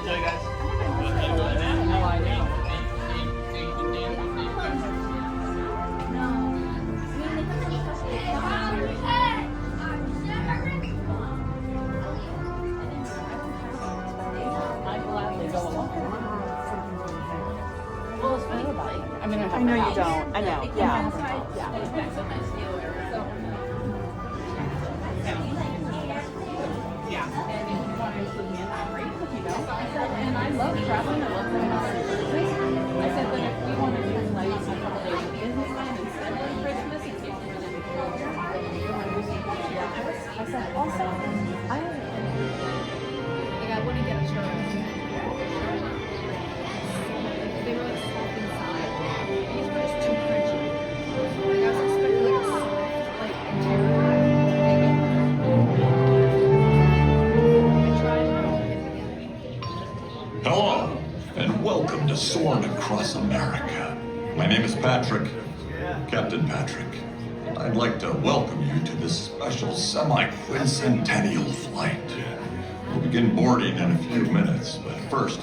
Enjoy, guys. I mean, I know you don't. I know. Yeah. And I love traveling. I love going on cruises. I said, but if we want to do like a couple days in Disneyland instead of Christmas, in case we're really I said, also, I wouldn't get a churro. They were like soft inside. These were just too crunchy. Like I was expecting like a soft, like interior. I tried. Hello, and welcome to Soarin Across America. My name is Patrick, Captain Patrick. I'd like to welcome you to this special semi-quincentennial flight. We'll begin boarding in a few minutes, but first,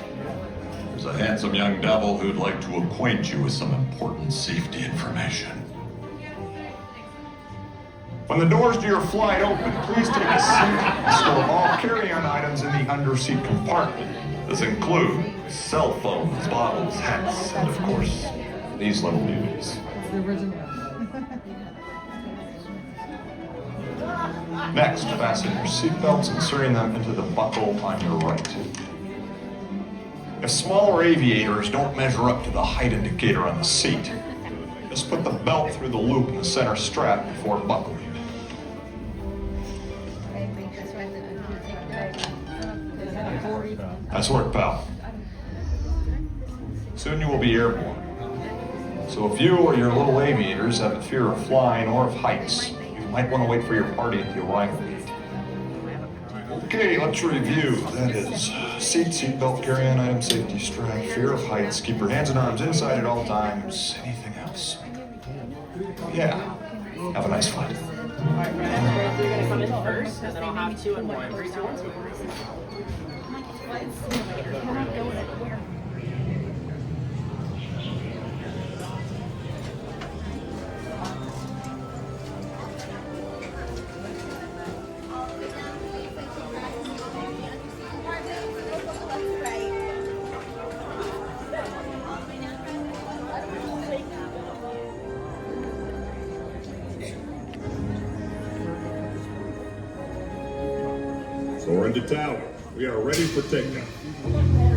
there's a handsome young devil who'd like to acquaint you with some important safety information. When the doors to your flight open, please take a seat and store all carry-on items in the underseat compartment. This includes cell phones, bottles, hats, and of course, these little beauties. Next, fasten your seatbelts, inserting them into the buckle on your right. If smaller aviators don't measure up to the height indicator on the seat, just put the belt through the loop in the center strap before buckling. Nice work, pal. Soon you will be airborne. So if you or your little aviators have a fear of flying or of heights, you might want to wait for your party at the arrival gate. Okay, let's review. That is seatbelt, carry-on item, safety strap, fear of heights, keep your hands and arms inside at all times. Anything else? Yeah. Have a nice flight. Alright, Brad, you're gonna come in first, and then I'll have 2 and 1. 3, 2, 1, 2. Soarin to tower. We are ready for takeoff.